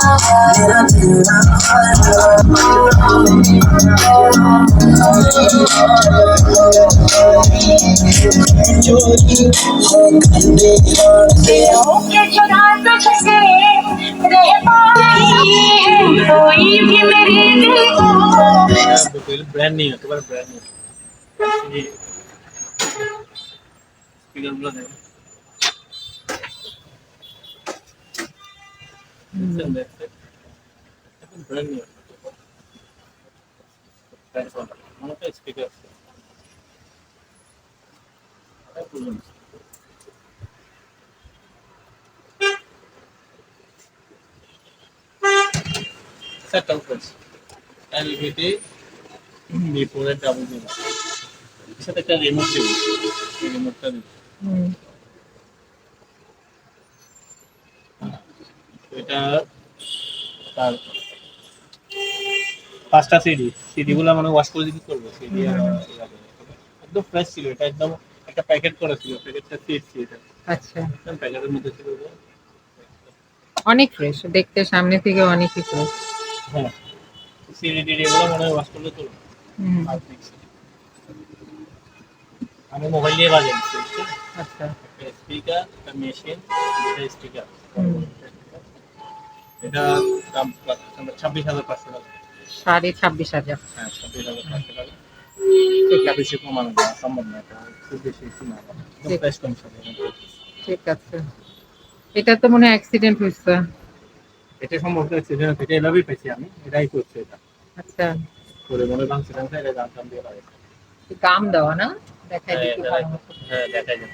मेरा दिल ना चोरी हो कंधे के चुरा सकते रह पाई कोई भी मेरे दिल को ब्रांड नहीं है तुम्हारा ब्रांड नहीं ये स्पीकर बोला दे ब्रांड नहीं है মানে তো স্পিকার সেট আপ করছি এলভিডি বিপরে ডাবল দিন এর সাথে একটা রিমোট দিব এই রিমোটটা দিব এটা তার পাঁচটা সিডি গুলো মানে ওয়াশ করে দিতে করব সিডি আর একদম ফ্রেশ ছিল এটা একদম একটা প্যাকেট করা ছিল প্যাকেটটা সিডি এটা আচ্ছা, একদম প্যাকেটের মধ্যে ছিল অনেক ফ্রেশ, দেখতে সামনে থেকে অনেকই ফ্রেশ। হ্যাঁ সিডি গুলো মানে ওয়াশ করলে তো আমি মোবাইল দিয়ে বাজাচ্ছি আচ্ছা, স্পিকার একটা মেশিন এটা স্পিকার এটা দাম 26,500 টাকা 26,500। হ্যাঁ 26,500 টাকা এটা বেশি কমানো যায় সম্ভব না এটা খুব বেশি কিনা একদম প্রাইস কম ছিল ঠিক আছে। এটা তো মনে হয় অ্যাক্সিডেন্ট হয়েছে। এটা সম্ভবত অ্যাক্সিডেন্ট থেকে এভাবেই পেয়েছি আমি এটাই করছি এটা আচ্ছা, করে মনে ভাঙছে টাঙছে এটা দাম দিয়ে লাগে দাম দেওয়া না, দেখাই দিতে হ্যাঁ ভালো মতো। হ্যাঁ দেখাই যায়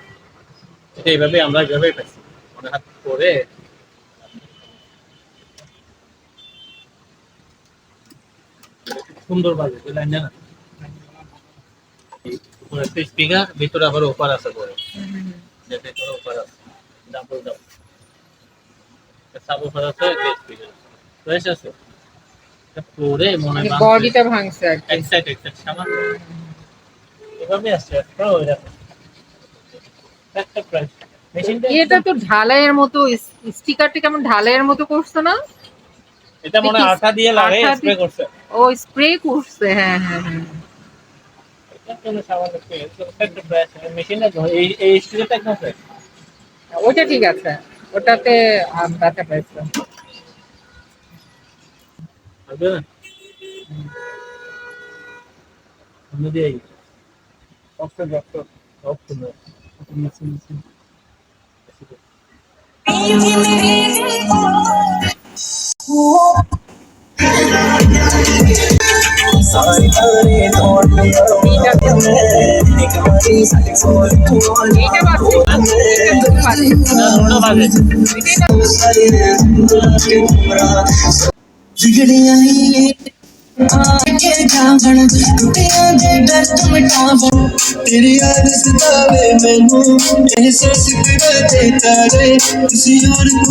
এটা এইভাবে আমরা এইভাবেই পেয়েছি মনে হাত করে সুন্দর বাজে ওই লাইন জানা উপরে একটা স্পিকার ভিতরে আবার অফার আছে পরে যেটা ভিতরে অফার আছে ডাবল ডাবল সাব অফার আছে একটা স্পিকার ফ্রেশ আছে এটা পরে মনে হয় বডিটা ভাঙছে আর কি। এক্সাইট সামান্য এভাবে আসছে একটা ওইরকম একটা প্রাইস মেশিনটা এটা তো ঢালাইয়ের মতো, স্টিকারটা কেমন ঢালাইয়ের মতো করছে না? এটা মনে হয় আঠা দিয়ে লাগাই আঠা স্প্রে করছে ও স্প্রে করছে, হ্যাঁ হ্যাঁ হ্যাঁ। এটা কোনো সামান্য প্রাইস একটা প্রাইস মেশিনটা এই স্টিকারটা একদম ফ্রেশ ওটা ঠিক আছে, ওটাতে ব্যথা পাইছে। হবে না অন্য দিয়ে অপশন অপশন মেশিন सारे तारे तोड़ এইটা বাজে, এটা বাজে। बिगड़िया आके जावण टूटिया दे दर्द मिटावण तेरी याद सतावे मैनू एहसास करते तारे किसी और को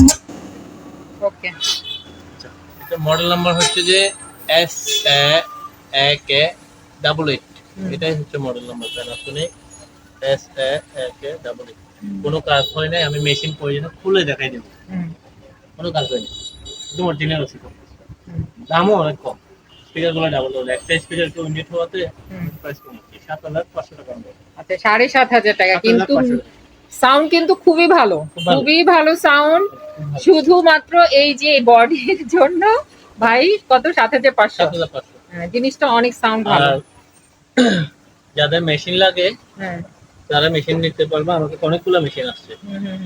ওকে, এটা মডেল নাম্বার হচ্ছে যে S A K double eight এটাই হচ্ছে model number Panasonic S A K double eight কোনো কাজ হয় নাই আমি মেশিন প্রয়োজনে খুলে দেখাই দেবো কোনো কাজ হয়নি একদম অরিজিনাল আছে দামও অনেক কম স্পিকারগুলো ডাবল ডাবল একটা স্পিকার কেউ ইউনিট হওয়াতে প্রাইস কম 7,500 টাকা আচ্ছা 7,500 টাকা, কিন্তু সাউন্ড কিন্তু খুবই ভালো, খুবই ভালো সাউন্ড। শুধুমাত্র এই যে বডির জন্য ভাই কত 7,500, জিনিসটা অনেক সাউন্ড ভালো। আর যাদের মেশিন লাগে হ্যাঁ, যারা মেশিন নিতে পারবে আমাকে অনেকগুলো মেশিন আসছে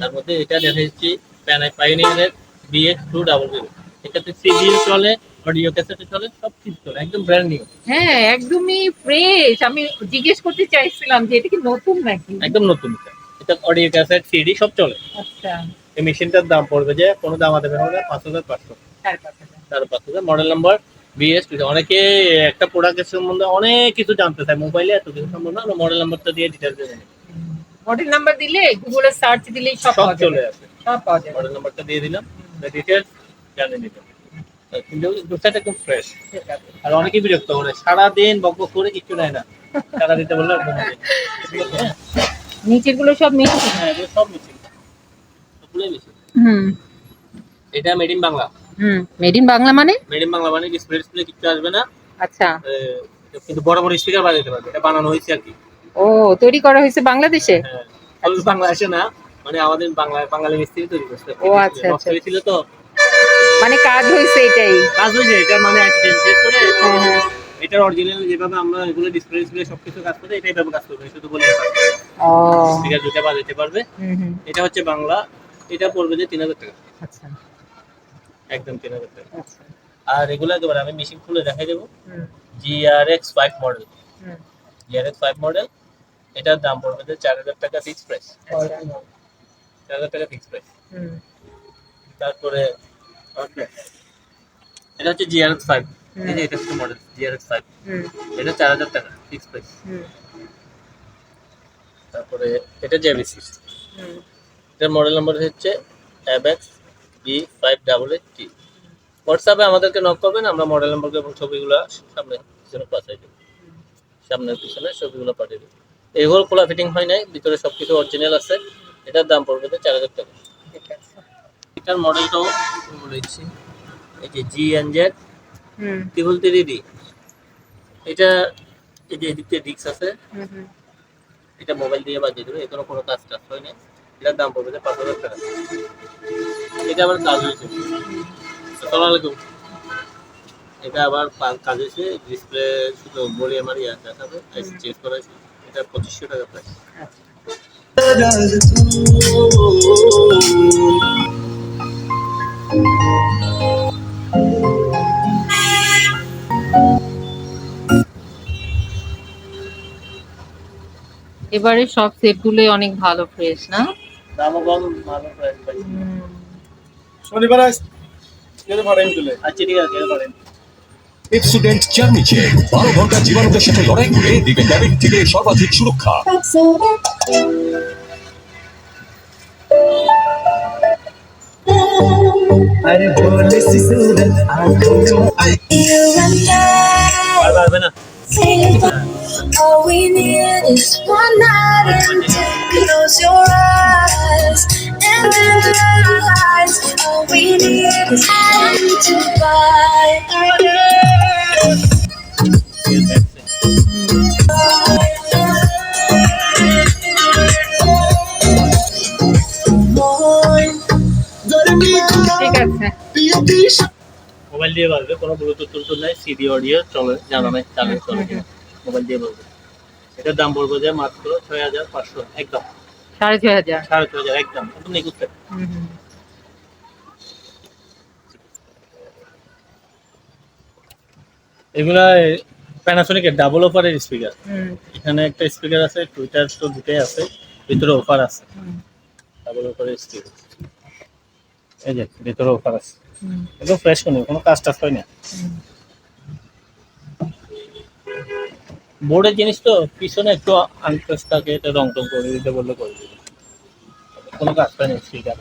তার মধ্যে এটা দেখাচ্ছি পাইওনিয়ারের BX200 এটাতে সিডি চলে অডিও ক্যাসেটে চলে সব কিছু চলে একদম ব্র্যান্ড নিউ হ্যাঁ একদমই ফ্রেশ। আমি জিজ্ঞেস করতে চাইছিলাম যে এটা কি নতুন নাকি। একদম নতুন এটা অডিও ক্যাসেট সিডি সব চলে। আচ্ছা, এই মেশিনটার দাম পড়বে যে কোনো দাম দেবে না 5,500 5,500 মডেল নাম্বার BS2 অনেকে একটা প্রোডাক্টের সম্বন্ধে অনেক কিছু জানতে চায় মোবাইলে এত কিছু সম্ভব না মডেল নাম্বারটা দিয়ে ডিটেইলস দেবে মডেল নাম্বার দিলে গুগলে সার্চ দিলেই সব সব পাওয়া যাবে, চলে আসে সব পাওয়া যাবে। মডেল নাম্বারটা দিয়ে দিলাম ডিটেইলস জানে নিতে কিন্তু দুটাটা একদম ফ্রেশ আর অনেকেই বিরক্ত করে সারাদিন বকবক করে কিছু নেয় না টাকা দিতে বললে আর ঘুমাবে নিচের গুলো সব মিক্স। হ্যাঁ এগুলো সব মিশিং সবগুলোই মিশিং এটা made in Bangla made in Bangla মানে? মেড ইন বাংলা মানে ডিসপ্লে কিচ্ছু আসবে না। আচ্ছা। কিন্তু বড় বড় স্পিকার বাজাতে পারবে, এটা বানানো হয়েছে আর কি। ও, তৈরি করা হয়েছে বাংলাদেশে? হ্যাঁ, সবই বাংলাদেশে না, মানে আমাদের বাঙালি মিস্ত্রি তৈরি করছে। ও আচ্ছা নষ্ট আচ্ছা, হয়েছিল তো, মানে কাজ হয়েছে এটাই। কাজ হয়েছে এটা, মানে অ্যাক্সিডেন্ট শেষ করে হ্যাঁ হ্যাঁ। এটার অরিজিনাল যেভাবে আমরা এগুলো ডিসপ্লে সবকিছু কাজ করে এটাই ভাবে কাজ করবে, শুধু বলে ও। স্পিকার দুটো বাজাতে পারবে। হুম। এটা হচ্ছে বাংলা, এটা পড়বে যে 3000 টাকা, আচ্ছা একদম 3000 টাকা। আচ্ছা। আর এগুলো একেবারে আমি মেশিন খুলে দেখাই দেবো। হুম GRX5 মডেল, হুম। GRX5 মডেল, এটার দাম পড়বে যে 4000 টাকা ফিক্স প্রাইস, 4000 টাকা ফিক্স প্রাইস। হুম তারপরে এটা হচ্ছে GRX5, এই যে এটা হচ্ছে মডেল GRX5, হুম এটা 4000 টাকা ফিক্স প্রাইস। হুম তারপরে এটা JVC, হুম। এটার মডেল নাম্বার হচ্ছে ABEX B588T। হোয়াটসঅ্যাপে আমাদেরকে নক করবেন, আমরা মডেল নাম্বার এবং ছবিগুলো সামনে পিছনে পাঠিয়ে দেবো, সামনে পিছনে ছবিগুলো পাঠিয়ে দেবো। এগুলো খোলা ফিটিং হয় নাই, ভিতরে সবকিছু অরিজিনাল আছে। এটার দাম পড়বে 4000 টাকা। ঠিক আছে। এটার মডেলটাও বলেছি, এই যে GNZ হুম 333D, এটা এই যে এদিক থেকে ডিস্ক আছে, হুম। এটা মোবাইল দিয়ে বাজিয়ে দেবে, এখানে কোনো কাজ টাজ হয় না। এটার দাম পড়বে যে 5000 টাকা। এটা আবার কাজ হয়েছে, আসসালামু আলাইকুম। এটা আবার কাজ হয়েছে, ডিসপ্লে শুধু বলি আমার ইয়া দেখাবে, চেক করাইছে। এটা 2500 টাকা প্রাইস। राज तू এবারে সব সেট গুলোই অনেক ভালো, ফ্রেশ না? দামও কম, ভালো প্রাইস পাইছি। শনিবার আসতে পারেন তুলে। আচ্ছা ঠিক আছে, এটা পারেন। স্টুডেন্ট জার্নি চেক 12 ঘন্টা জীবাণুদের সাথে লড়াই করে দিবে ট্যাবেট থেকে সর্বাধিক সুরক্ষা। अरे बोले सी सूरत आंखों में You and আর I, পারবে না। all we need is one night and to close your eyes and realize all we need is time to buy. ঠিক আছে। মোবাইল দিয়ে বাজবে, কোনো ব্লুটুথ টুলটুথ নাই, সিডি অডিও চলে, জানা নাই চালে চলে কিনা, মোবাইল দিয়ে বাজবে। এটার দাম পড়বে যে মাত্র 6500, একদম 6500। 6500, একদম একদম নিখুঁত। এগুলা প্যানাসোনিকের ডাবল অফারের স্পিকার। এখানে একটা স্পিকার আছে, টুইটার তো দুটোই আছে, ভিতরে অফার আছে, ডাবল অফারের স্পিকার। এই যে ভিতরে অফার আছে, একদম ফ্রেশ কোনো কাজ টাজ হয় না। বোর্ডের জিনিস তো পিছনে একটু আনফ্রেশ থাকে, এটা রং টং করে দিতে বললে করে দিবে, কোনো কাজ হয় না স্পিকার।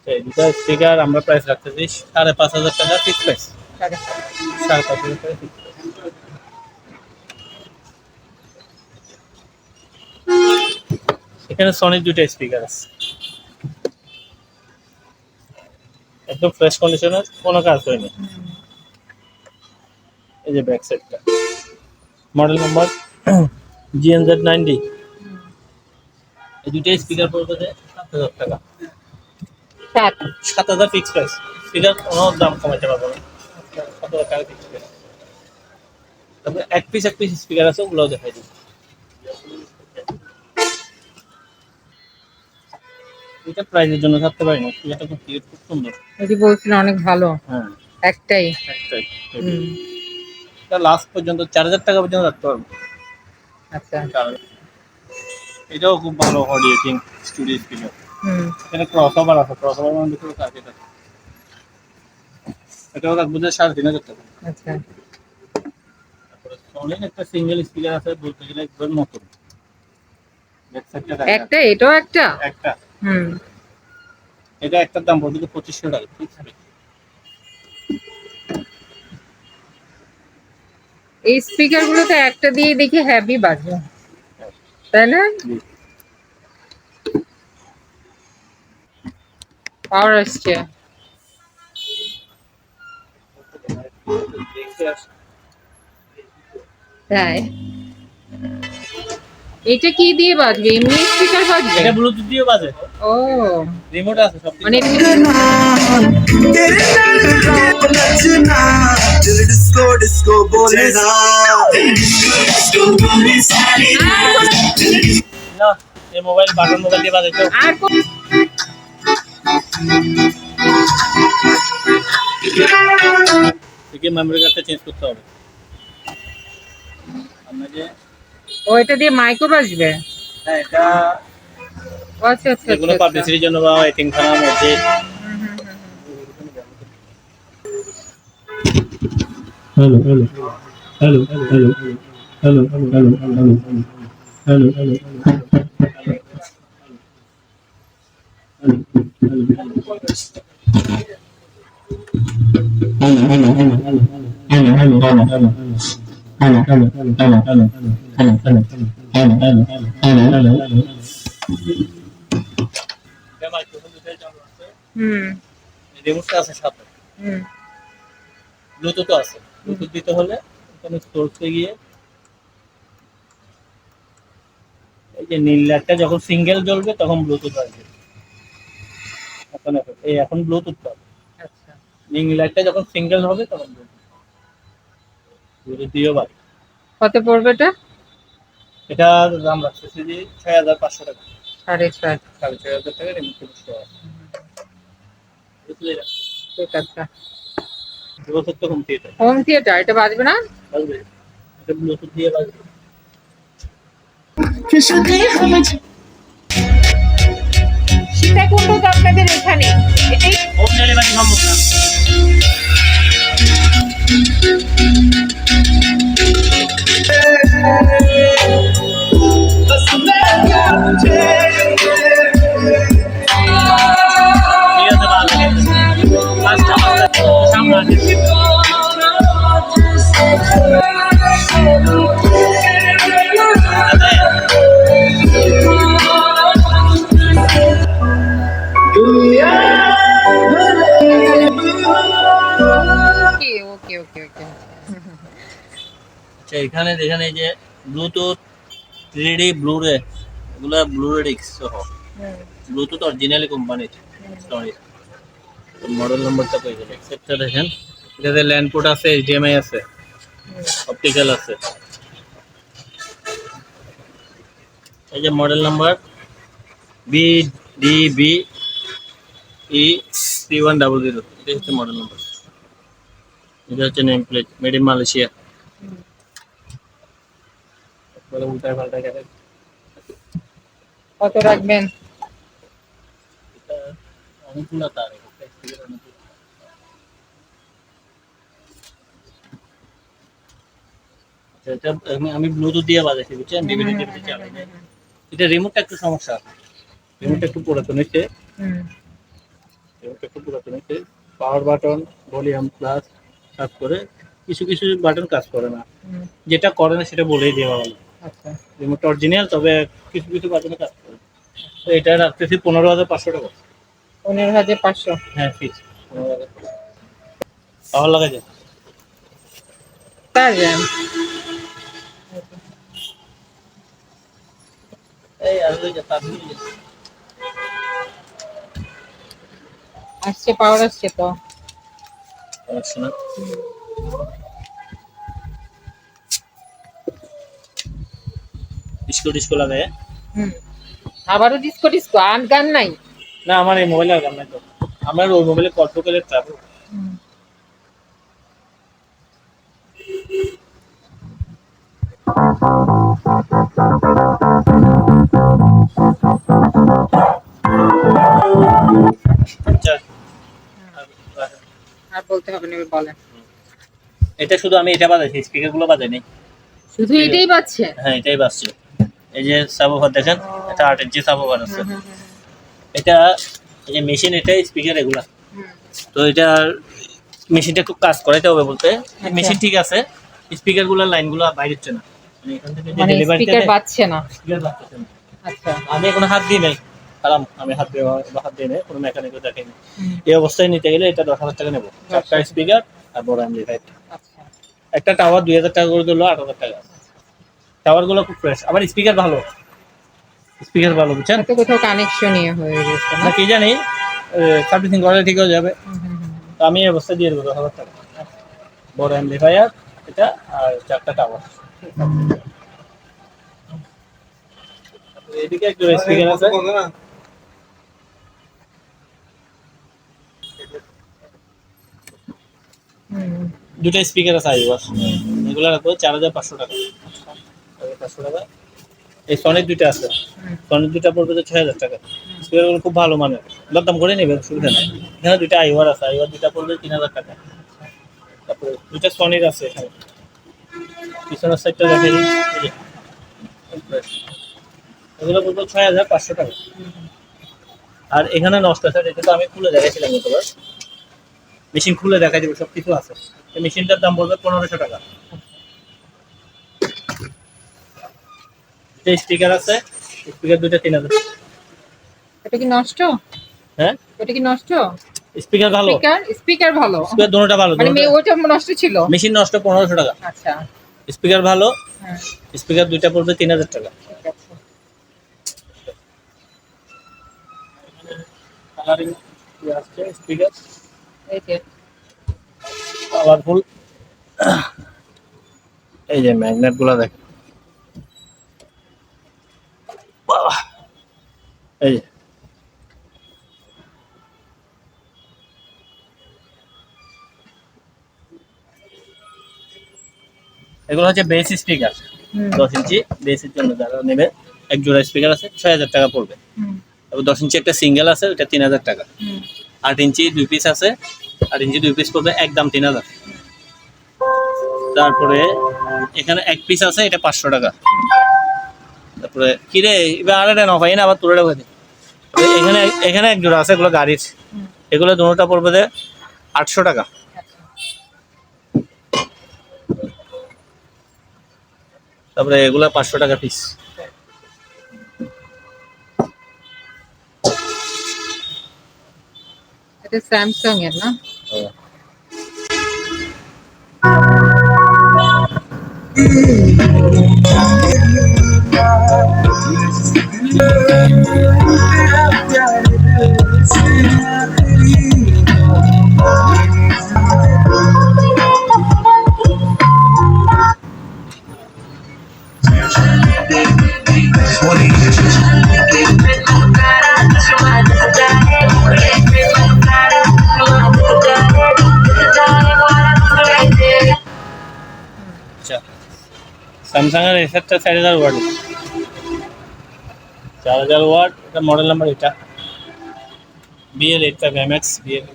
এই দুটো স্পিকার আমরা প্রাইস রাখতেছি 5500 টাকা ফিক্স প্রাইস, 5500 টাকা ফিক্স প্রাইস। এখানে সনির দুটো স্পিকার আছে, একদম ফ্রেশ কন্ডিশনের, কোনো কাজ হয়নি। এই যে ব্যাক সাইডটা, মডেল নাম্বার GNZ9D, এই দুটো স্পিকার পড়বে যে 7000 টাকা, 7000 ফিক্স প্রাইস। স্পিকার কোনো দাম কমাইতে পারবো না, 7000 টাকা ফিক্স প্রাইস। তারপরে এক পিস স্পিকার আছে, ওগুলোও দেখাই দিই। এটা প্রাইজের জন্য থাকতে পারি না, এটা খুব কিউট, খুব সুন্দর। এটি বলছিলেন অনেক ভালো। হ্যাঁ একটাই। একটাই, এটা লাস্ট পর্যন্ত 4000 টাকা পর্যন্ত রাখতে পারবো। আচ্ছা। এটাও খুব ভালো অডিও কিং স্টুডিও স্পিকার। এখানে ক্রসওভার আছে, ক্রসওভার মানে দেখো কাজ, এটা এটাও রাখবো যে 3500 টাকা। আচ্ছা। তারপরে সনির একটা সিঙ্গেল স্পিকার আছে, বলতে গেলে একবার নতুন, একটা, এটাও একটা। একটা হুম। এটা একটার দাম পড়বে 2500 টাকা ফিক্স প্রাইস। এই স্পিকার গুলো তো একটা দিয়ে দেখি হ্যাভি বাজে, তাই না? পাওয়ার আসছে। তাই এটা কি দিয়ে বাজবে? এমনি স্পিকার বাজবে? এটা ব্লুটুথ দিয়ে বাজে, ও রিমোট আছে সব কিছু। মানে तेरे नाल के नचना दिल डिस्को डिस्को बोले ना डिस्को बोले सारी না এই মোবাইল বাটন মোবাইল দিয়ে বাজে তো। আর কোন- একে মেমরি কার্ডটা চেঞ্জ করতে হবে। আমরা যে ও এটা দিয়ে মাইক্রো বাজবে? হ্যাঁ এটা ও আচ্ছা আচ্ছা যেগুলো আচ্ছা, আচ্ছা। পাবলিসিটির জন্য বা এতিমখানার মধ্যে Hello, hello, hello, hello, hello, hello, hello, hello, hello. Microphone দুটাই চালু আছে, হুম রিমোটটা আছে সাথে, হুম ব্লুটুথও আছে। ব্লুটুথ দিতে হলে এখানে সোর্সে গিয়ে এই যে নীল লাইটটা যখন সিঙ্গেল জ্বলবে তখন ব্লুটুথ আসবে। এখন ব্লুটুথ পাবে, আচ্ছা নীল লাইটটা যখন সিঙ্গেল হবে তখন ব্লুটুথ দিয়েও পাবে। কত পড়বে এটা? এটা দাম রাখতেছি যে 6500 টাকা, 6.5। 6500 টাকা রিমোট কিনতে হবে। বুঝলি না? ঠিক আছে। ব্লুটুথ তো কমতে এটা হোম থিয়েটার এটা বাজবে না? বাজবে, এটা ব্লুটুথ দিয়ে বাজবে। সীতাকুণ্ড তো আপনাদের এখানে, এটাই হোম ডেলিভারি সম্ভব না। बस मैं क्या मुझे ঠিক আছে বাজবে, পাঁচটা সামনে আছে। ওকে ওকে ওকে ওকে। আচ্ছা এখানে দেখেন এই যে ব্লুটুথ 3D ব্লুরে, এগুলা ব্লুরে ডিস্ক সহ ব্লুটুথ অরিজিনালি কোম্পানির সরি। মডেল নম্বরটা কই গেল? সেটটা দেখেন, এটাতে ল্যান্ড পোর্ট আছে, এইচডিএমআই আছে, অপটিক্যাল আছে। এই যে মডেল নাম্বার BDBE 3100, এটা হচ্ছে মডেল নাম্বার। এটা হচ্ছে name plate, made in Malaysia. উল্টায় পাল্টায় গেলে কত রাখবেন? এটা অনেকগুলো তার, একটা স্পিকার অনেকগুলো। আচ্ছা, এটা আমি ব্লুটুথ দিয়ে বাজাইছি, বুঝছেন? ডিভিডি টিভিডি চালাই না। এটা রিমোটটা একটু সমস্যা, রিমোটটা একটু পুরাতন হয়েছে, হুম রিমোটটা একটু পুরাতন হয়েছে। পাওয়ার বাটন, ভলিউম প্লাস কাজ করে, কিছু কিছু বাটন কাজ করে না। হুম, যেটা করে না সেটা বলেই দেওয়া হলো। আচ্ছা রিমোটটা অরিজিনাল, তবে কিছু কিছু বাটনে কাজ করে। তো এটা রাখতেছি 15,500 টাকা। 15,500। হ্যাঁ ফিক্স 15,000। পাওয়ার লাগা যায়। তাই এই আর ওই যে তার নিয়ে যে আসছে, পাওয়ার আসছে তো। সমস্যা না। ডিস্কো ডিস্কো লাগায়। হুম আবারও ডিস্কো ডিস্কো গান নাই? না আমার এই মোবাইলে আর গান নাই তো, আমার ওই মোবাইলে কর্পোকেলের ট্রাভেল। হুম। আচ্ছা আর বলতে হবে না, এবার বলেন। এটা শুধু আমি এটা বাজাইছি, স্পিকার গুলো বাজাই নাই। শুধু এটাই বাজছে? হ্যাঁ এটাই বাজছে। এই যে সাবওুফার দেখেন, এটা 8 ইঞ্চি সাবওুফার আছে। এটা এই যে মেশিন, এটা স্পিকার এগুলা। তো এটা মেশিনটা খুব কাজ করাইতে হবে বলতে, মেশিন ঠিক আছে, স্পিকার গুলোর লাইন গুলো বাইরে হচ্ছে না, মানে এখান থেকে যে মানে ডেলিভারি স্পিকার বাজছে না? স্পিকার বাজছে না। আচ্ছা আমি এখনো হাত দিই নাই, আরাম, আমি হাত দিয়ে নেই, কোনো মেকানিকও দেখাইনি। এই অবস্থায় নিতে গেলে এটা 10,000 টাকা নেবো। 4টা স্পিকার আর বড় অ্যাম্পলিফায়ার। আচ্ছা একটা টাওয়ার 2,000 টাকা করে দিলো, 8,000 টাকা। টাওয়ার গুলো খুব ফ্রেশ, আবার স্পিকার ভালো, স্পিকার ভালো, বুঝছেন হয়তো কোথাও কানেকশন হয়ে গেছে না? না কি জানি, সার্ভিসিং করলে ঠিক হয়ে যাবে। হুম, হুম, হুম। তো আমি এই অবস্থায় দিয়ে দেবো 10,000 টাকা। বড় অ্যাম্পলিফায়ার এটা আর 4টা টাওয়ার। এদিকে একটু স্পিকার আছে, হুম, দুটো স্পিকার আছে আইওয়ার, এগুলো রাখবো 4,500 টাকা। 500 টাকা। এই সনির দুইটা আছে, সনির দুইটা পড়বে তো 6,000 টাকা। স্পিকারগুলো খুব ভালো মানের, দরদাম করে নেবেন, অসুবিধা নেই। এখানে দুইটা আইওয়ার আছে, আইওয়ার দুইটা পড়বে 3,000 টাকা। তারপরে দুইটা সনির আছে এখানে, পিছনের সাইডটা দেখেন, এই যে, এগুলো পড়বে 6,500 টাকা। আর এখানে নষ্ট আছে, এটা তো আমি খুলে দেখাইছিলাম গতবার, মেশিন খুলে দেখাই দেবো, সব কিছু আছে। এই মেশিনটার দাম পড়বে 1,500 টাকা। স্পিকার আছে, স্পিকার দুইটা 3,000। এটা কি নষ্ট? হ্যাঁ, এটা কি নষ্ট? স্পিকার ভালো, স্পিকার ভালো, স্পিকার দুটোটা ভালো, মানে ওইটা নষ্ট ছিল। মেশিন নষ্ট 1,500 টাকা। আচ্ছা স্পিকার ভালো, হ্যাঁ স্পিকার দুইটা পড়বে 3,000 টাকা। ঠিক আছে। কালারিং আসছে স্পিকার, এই যে কালারফুল। এই যে ম্যাগনেট গুলা দেখেন, বাহ! এই যে এগুলো হচ্ছে বেস স্পিকার, 10 ইঞ্চি বেসের জন্য যারা নেবে, এক জোড়া স্পিকার আছে 6,000 টাকা পড়বে। হুম, তারপর 10 ইঞ্চি একটা সিঙ্গেল আছে, ওটা 3,000 টাকা। হুম, 8 ইঞ্চি 2 পিস আছে, 8 ইঞ্চি 2 পিস পড়বে একদম 3,000। তারপরে এখানে এক পিস আছে, এটা 500 টাকা। তারপরে কিরে এবার আরেকটা না পাই না, আবার তুলে রাখবে। এখানে এখানে এক জোড়া আছে, এগুলো গাড়ির, এগুলো দুটোটা পড়বে 800 টাকা। তারপরে এগুলো 500 টাকা পিস। এটা স্যামসাং এর না? আচ্ছা, স্যামসাং এর এসআরটা 4,000 ওয়াট, 4,000 ওয়াট। এটা মডেল নাম্বার, এটা BL85MX BL।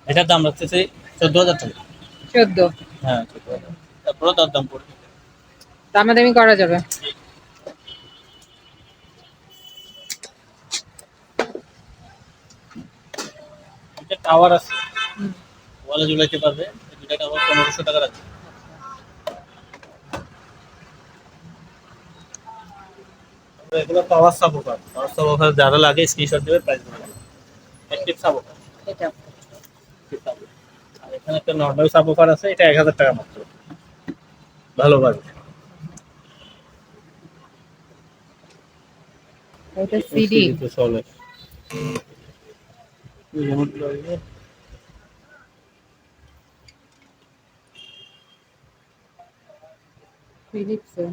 এটার দাম রাখতেছে 14,000 টাকা। 14। হ্যাঁ 14,000, তারপরে তার দাম পড়বে। দামাদামি করা যাবে। এটা টাওয়ার আছে, ওয়ালে ঝুলাইতে পারবে, এই দুটা টাওয়ার 1,500 টাকা রাখবে। এগুলো পাওয়ার সাবওয়ুফার যারা লাগে স্ক্রিনশট দেবে, প্রাইস বলে দেবে। অ্যাক্টিভ সাবওয়ুফার, এটা আর এখানে একটা নর্মাল সাবওয়ুফার আছে, এটা 1,000 টাকা মাত্র, ভালো বাজবে। এটা সিডি। তো চলে। ফিলিপস এর।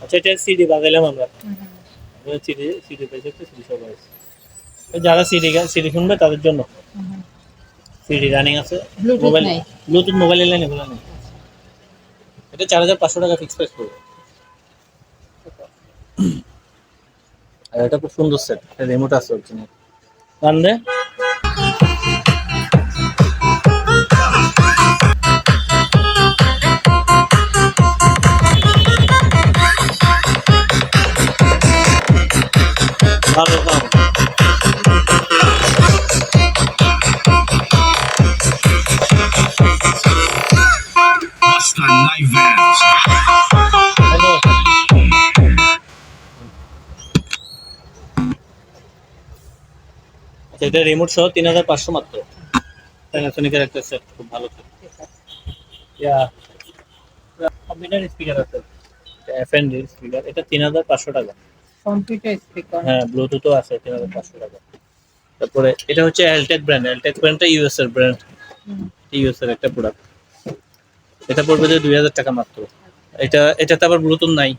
আচ্ছা, এটা সিডি বাজাইলাম আমরা, সিডি সিডি পেয়েছে, সিডি সব আছে। যারা সিডি শুনবে তাদের জন্য সিডি রানিং আছে, Bluetooth মোবাইল নাই। ব্লুটুথ মোবাইলের লাইন এগুলো নেই। এটা 4500 টাকা ফিক্স প্রাইস পড়বে। আর এটা খুব সুন্দর সেট, রিমোট আছে অরিজিনাল। গান দে। ভালো sound। হ্যালো। আচ্ছা, এটা রিমোট সহ 3500 মাত্র। প্যানাসোনিকের একটা সেট, খুব ভালো সেট। ইয়া কম্পিউটার স্পিকার আছে, এফএনডি স্পিকার, এটা 3500 টাকা। Computer speaker. হ্যাঁ, ব্লুটুথও আছে 3500 টাকা। তারপরে এটা হচ্ছে এলটেক ব্র্যান্ড, এলটেক ব্র্যান্ডটা ইউএস এর ব্র্যান্ড, ইউএস এর একটা প্রোডাক্ট। এটা পড়বে যে 2000 টাকা মাত্র। এটাতে আবার ব্লুটুথ নাই।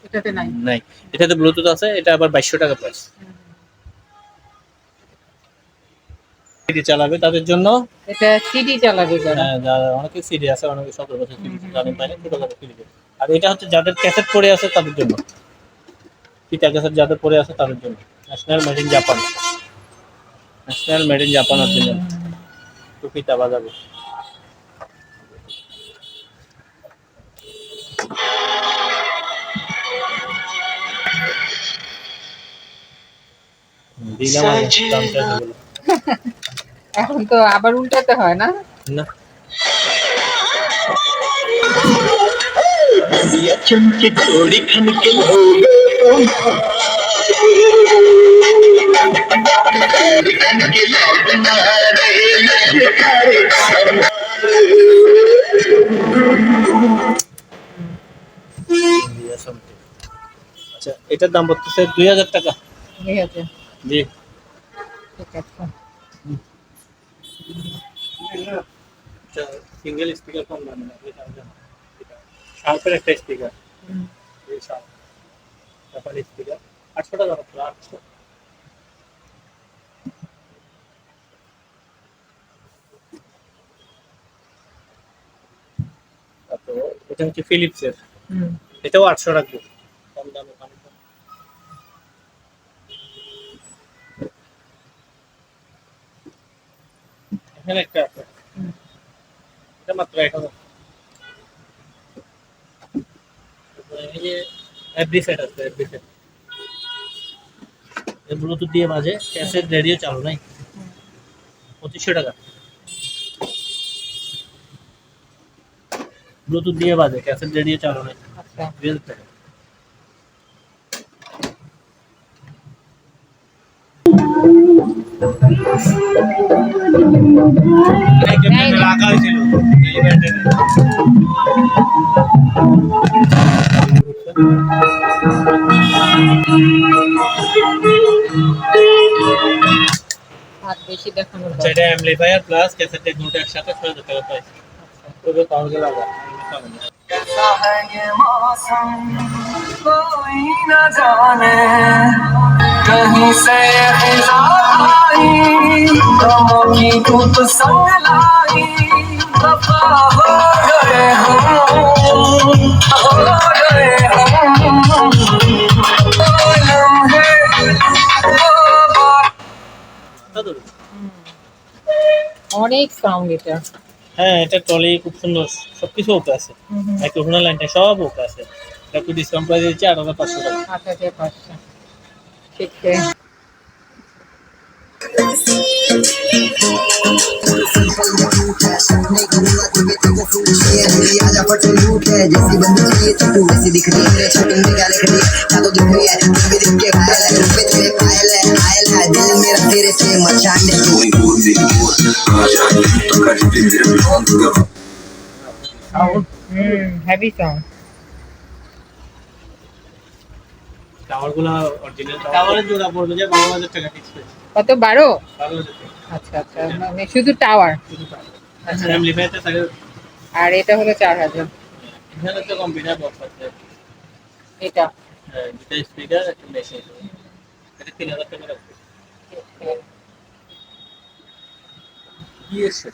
এটাতে নাই। নাই, এটাতে ব্লুটুথ আছে, এটা আবার 2200 টাকা প্রাইস। সিডি চালাবে তাদের জন্য। এটা সিডি চালাবে যারা। হ্যাঁ, যারা অনেকে সিডি আছে, অনেকে 17 বছর সিডি জানেন পায় না, ছোটখাটো সিডি। আর এটা হচ্ছে যাদের ক্যাসেট পড়ে আছে তাদের জন্য, ফিতা ক্যাসেট যাদের পড়ে আছে তাদের জন্য। National made in Japan, national made in Japan original. তো ফিতা বাজাবে। দিলাম আমি দামটা এগুলো। এখন তো আবার উল্টাতে হয় না? না, दिया चमके थोड़ी खन के हो गए खन के लौट मारे ललकारे ইন্ডিয়া something। আচ্ছা, এটার দাম পড়তেছে 2000 টাকা। ঠিক আছে, জি। ঠিক আছে। সিঙ্গেল স্পিকার কম দামে না, শার্পের একটা স্পিকার, এই শার্প জাপানি স্পিকার 800 টাকা মাত্র, 800। তারপর এটা হচ্ছে ফিলিপসের, এটাও 800 রাখবো, কম দামে পানি কম। এখানে একটা আছে, এটা মাত্র 1000। এই যে এফডি সেট আছে, এফডি সেট ব্লুটুথ দিয়ে বাজে, ক্যাসেট রেডিও চালু নাই, 2500 টাকা। ব্লুটুথ দিয়ে বাজে, ক্যাসেট রেডিও চালু নাই, আচ্ছা, 2000 টাকা। রাখা হয়েছিল এই ব্যান্ডে। হাত বেশি দেখানোর আচ্ছা, এটা অ্যাম্পলিফায়ার প্লাস ক্যাসেটের দুটো একসাথে 6000 টাকা প্রাইস। ওকে পাওয়া গেল আবার कैसा है ये मौसम कोई न जाने कहीं से ये फिजा आई गमों की धूप संग लाई वफा हो गए हम हो गए हम वो लम्हे वो बात। অনেক সাউন্ড এটা। হ্যাঁ, এটা ট্রলি খুব সুন্দর, সবকিছু ওকে আছে, মাইক্রোফোনের লাইনটা সব ওকে আছে। এটা একটু ডিসকাউন্ট প্রাইস দিচ্ছি 8500 টাকা। 8500। ঠিক আছে। आजा फटे लूट है जैसी बंदी चाहिए तो तू वैसी दिख रही है शूटिंग में क्या लिख रही है क्या तो दिख रही है तू भी देख के घायल है रुपए तेरे पायल है आयल है दिल मेरा तेरे से मचान है कोई बोल दे आजा तो कर दे मेरे ब्लॉग হেভি সাউন্ড। টাওয়ারগুলো অরিজিনাল টাওয়ারের জোড়া পড়বে যে 12000 টাকা ফিক্স প্রাইস। কত 12? 12000 টাকা আচ্ছা আচ্ছা, মানে শুধু টাওয়ার। আচ্ছা, অ্যাম্পলিফায়ারটা থাকে। আর এটা হলো 4000। এখানে তো কম্পিউটার বক্স আছে, এটা হ্যাঁ, দুটো স্পিকার, একটা মেশিন, এটা 3000 টাকা রাখবে। কি এসছে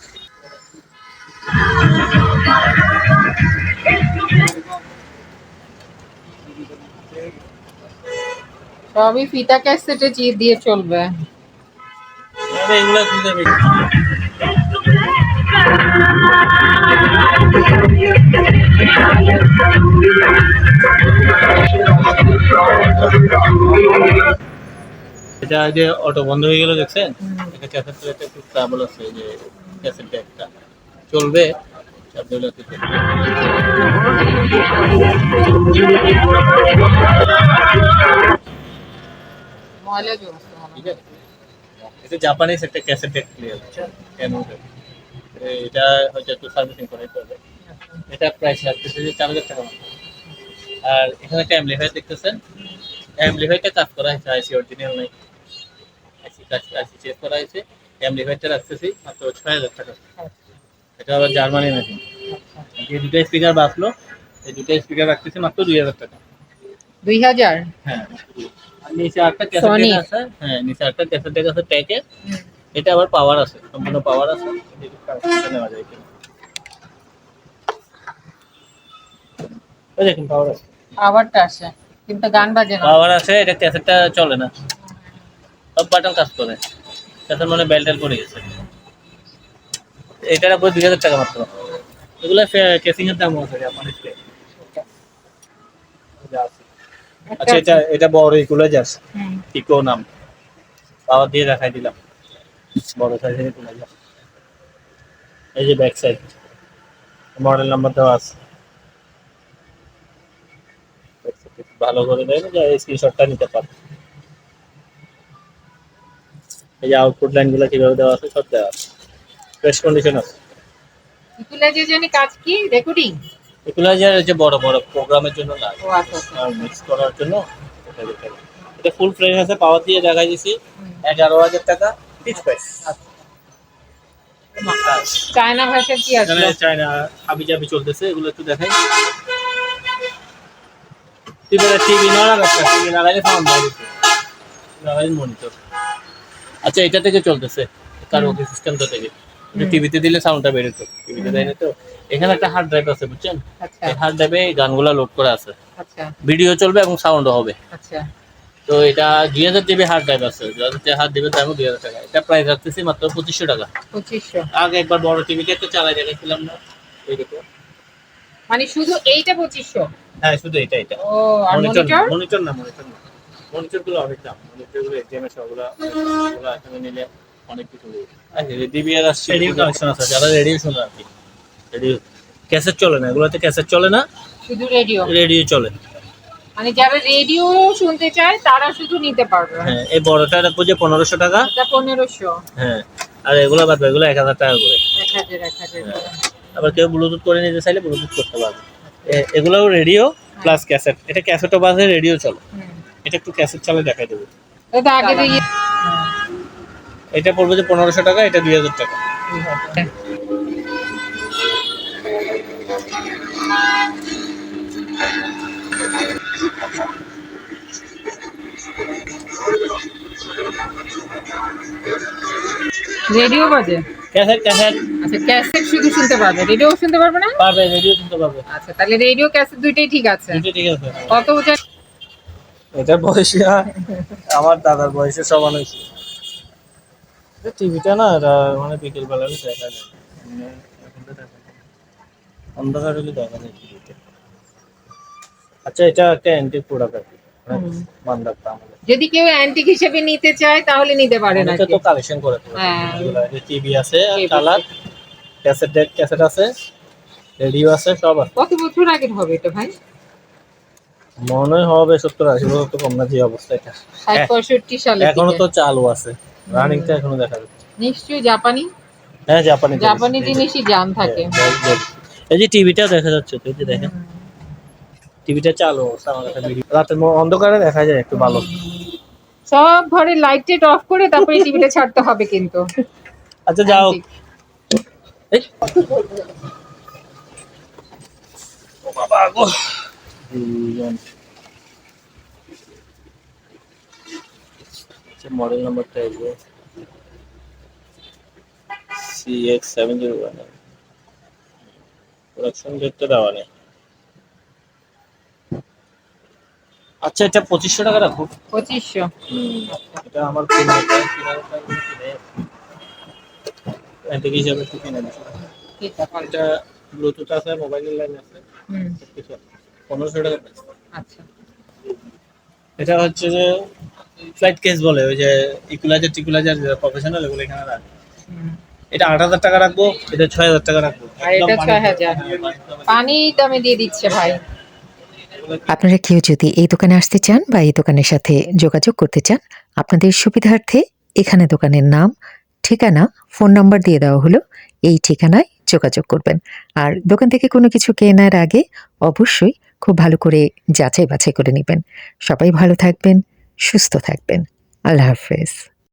সবই ফিতা ক্যাসেটে দিয়ে চলবে। আরে এগুলা খুঁজে বের এটা যে অটো বন্ধ হয়ে গেল দেখছেন, এটা ক্যাসেট প্লেটে একটু ট্রাবল আছে, যে ক্যাসেট ব্যাগটা চলবে শব্দগুলোতে চলবে। ময়লা জমছে মনে ঠিক আছে, এটা জাপানিজ একটা ক্যাসেট ব্যাগ ক্লিয়ার কেন এটা হয়তো একটু সার্ভিসিং করাইতে হবে। এটা প্রাইস লাগতেছে যে 4000 টাকা মতো। আর এখানে একটা অ্যাম্পলিফায়ার দেখতেছেন, অ্যাম্পলিফায়ারটা কাজ করা হয়েছে, আইসি অরিজিনাল নাই, আইসি চেক করা হয়েছে। অ্যাম্পলিফায়ারটা রাখতেছি মাত্র 6000 টাকা। এটা আবার জার্মানি মেশিন। যে দুটো স্পিকার বাঁচলো, এই দুটো স্পিকার রাখতেছি মাত্র 2000 টাকা। 2000। হ্যাঁ, আর নিচে একটা ক্যাসেট Sony। ডেক আছে। হ্যাঁ, নিচে একটা ক্যাসেট ডেক আছে ট্যাকে। এটা আবার পাওয়ার আছে, সম্পূর্ণ পাওয়ার আছে। এটা কানেকশন নেওয়া যায় কিনা, ওই দেখুন পাওয়ার আছে। আবারটা আসে কিন্তু গান বাজে না। পাওয়ার আছে, এটা ক্যাসেটটা চলে না, সব বাটন কাজ করে। ক্যাসেট মানে বেল্টেল পড়ে গেছে। এটার উপর 2000 টাকা মাত্র। এগুলো কেসিং এর দাম আছে জাপানিজ প্লেট। আচ্ছা, এটা বড় ইকুলাইজার, হুম। ইকো নাম, পাওয়ার দিয়ে দেখাই দিলাম। বড় সাইজের ইকুলাইজার। এই যে ব্যাক সাইড, মডেল নাম্বার দেওয়া আছে। ভালো করে দেয় না, যে স্ক্রিনশটটা নিতে পারে। এই যে আউটপুট লাইনগুলো কিভাবে দেওয়া আছে সব দেওয়া আছে, ফ্রেশ কন্ডিশন আছে। ইকুলাইজার জানি কাজ কি, রেকর্ডিং? ইকুলাইজার যে বড় বড় প্রোগ্রামের জন্য লাগে, ও আচ্ছা আচ্ছা। আর মিক্স করার জন্য এটা দিতে হবে। এটা ফুল ফ্রেশ আছে, পাওয়ার দিয়ে দেখাই দিছি। হুম। 11000 টাকা পিস প্রাইস। চায়না ভাষার কি আছে? এখানে চায়না হাবি জাবি চলতেছে, এগুলো একটু দেখাই। টিভি না লাগাচ্ছে, টিভি লাগাইলে সাউন্ড বাইরে লাগাইলে মনিটর। আচ্ছা, এটা থেকে চলতেছে কারোকি সিস্টেমটা থেকে। টিভিতে দিলে সাউন্ডটা বের হতো, টিভিতে দেয় না তো। এখানে একটা হার্ড ড্রাইভ আছে বুঝছেন, আচ্ছা এই হার্ড ড্রাইভে গানগুলা লোড করা আছে, আচ্ছা ভিডিও চলবে এবং সাউন্ডও হবে। আচ্ছা। তো এটা 2000 জিবি হার্ড ড্রাইভ আছে, যাদের হার্ড দিবে দামও 2000 টাকা। এটা প্রাইস রাখতেছি মাত্র 2500 টাকা। 2500 আগে একবার বড় টিভিতে একটা চালাই দেখাইছিলাম না, এইরকম। মানে শুধু এইটা 2500? হ্যাঁ, শুধু এটা। ও আর মনিটর? মনিটর না, মনিটর গুলো অনেক দাম। মনিটর গুলো এটিএম এর সবগুলা এখানে নিলে অনেক কিছু আছে। ডিবিআর আসছে, রেডিও কানেকশন আছে, যারা রেডিও শোনে আর কি। রেডিও ক্যাসেট চলে না, এগুলোতে ক্যাসেট চলে না, শুধু রেডিও? রেডিও চলে। মানে যারা রেডিও শুনতে চায় তারা শুধু নিতে পারবে? হ্যাঁ, এই বড়টা রাখবো যে 1500 টাকা। এটা 1500? হ্যাঁ, আর এগুলো বাদ এগুলো 1000 টাকা করে। 1000 আবার কেউ ব্লুটুথ করে নিতে চাইলে ব্লুটুথ করতে পারবে। এগুলোও রেডিও প্লাস ক্যাসেট। এটা ক্যাসেটও বাজে, রেডিও চলে। এটা একটু ক্যাসেট চালে দেখাই দেবো। এটা আগে দিয়ে এটা পড়বে যে 1500 টাকা, এটা 2000 টাকা। রেডিও বাজে? ক্যাসেট আচ্ছা, ক্যাসেট শুধু শুনতে পারবে, রেডিও শুনতে পারবে না? পারবে, রেডিও শুনতে পারবে। আচ্ছা, তাহলে রেডিও ক্যাসেট দুইটাই ঠিক আছে। দুটো ঠিক আছে। কত ওজন? এটার বয়স আমার দাদার বয়সে সমান হয়েছে। টিভিটা না, এটা মানে বিকেল বেলা দেখা যায়, অন্ধকার হলে দেখা যায় টিভিতে। আচ্ছা, এটা একটা অ্যান্টিক প্রোডাক্ট আর কি, বান্দার দাম। যদি কেউ অ্যান্টিক হিসেবে নিতে চায় তাহলে নিতে পারে না? অনেকে তো কালেকশন করে হ্যাঁ। টিভি আছে, কালার ক্যাসেট আছে, রেডিও আছে, সব আছে। কত বছর আগের হবে এটা ভাই? মনে হবে 70-80 বছর, তো কম না যে অবস্থা। এটা 60-65 সালে এখনো তো চালু আছে, রানিংটা এখনো দেখা যাচ্ছে। নিশ্চয়ই জাপানি। হ্যাঁ, জাপানি জিনিসই জান থাকে। এই যে টিভিটা দেখা যাচ্ছে, তো এই যে দেখেন টিভিটা চালু অবস্থা। আমার কাছে রাতের অন্ধকারে দেখা যায় একটু ভালো। সব ঘরে লাইট টেট অফ করে তারপরে টিভিটা ছাড়তে হবে কিন্তু। আচ্ছা, যাও। এই ও বাবা গো, মডেল নাম্বারটা এই যে CX701 প্রোডাকশন ডেটটা দেওয়া নেই। আচ্ছা এটা 2500 টাকা রাখো। 2500। এটা আমার কিনে অ্যান্টিক হিসাবে একটু কিনে দিচ্ছি। ঠিক আছে। এটা ব্লুটুথ আছে, মোবাইলের লাইন আছে, হুম, সবকিছু আছে। 1500 টাকা প্রাইস। আচ্ছা। এটা হচ্ছে যে ফ্লাইট কেস বলে, ওই যে টিকুলাইজার প্রফেশনাল এগুলো এখানে রাখে। হুম। এটা 8000 টাকা রাখবো, এটা 6000 টাকা রাখবো। আর এটা 6000। পানি দামে দিয়ে দিচ্ছে ভাই। আপনারা কেউ যদি এই দোকানে আসতে চান বা এই দোকানের সাথে যোগাযোগ করতে চান, আপনাদের সুবিধার্থে এখানে দোকানের নাম, ঠিকানা, ফোন নাম্বার দিয়ে দেওয়া হলো। এই ঠিকানায় যোগাযোগ করবেন। আর দোকান থেকে কোনো কিছু কেনার আগে অবশ্যই খুব ভালো করে যাচাই বাছাই করে নেবেন। সবাই ভালো থাকবেন, সুস্থ থাকবেন। আল্লাহ হাফেজ।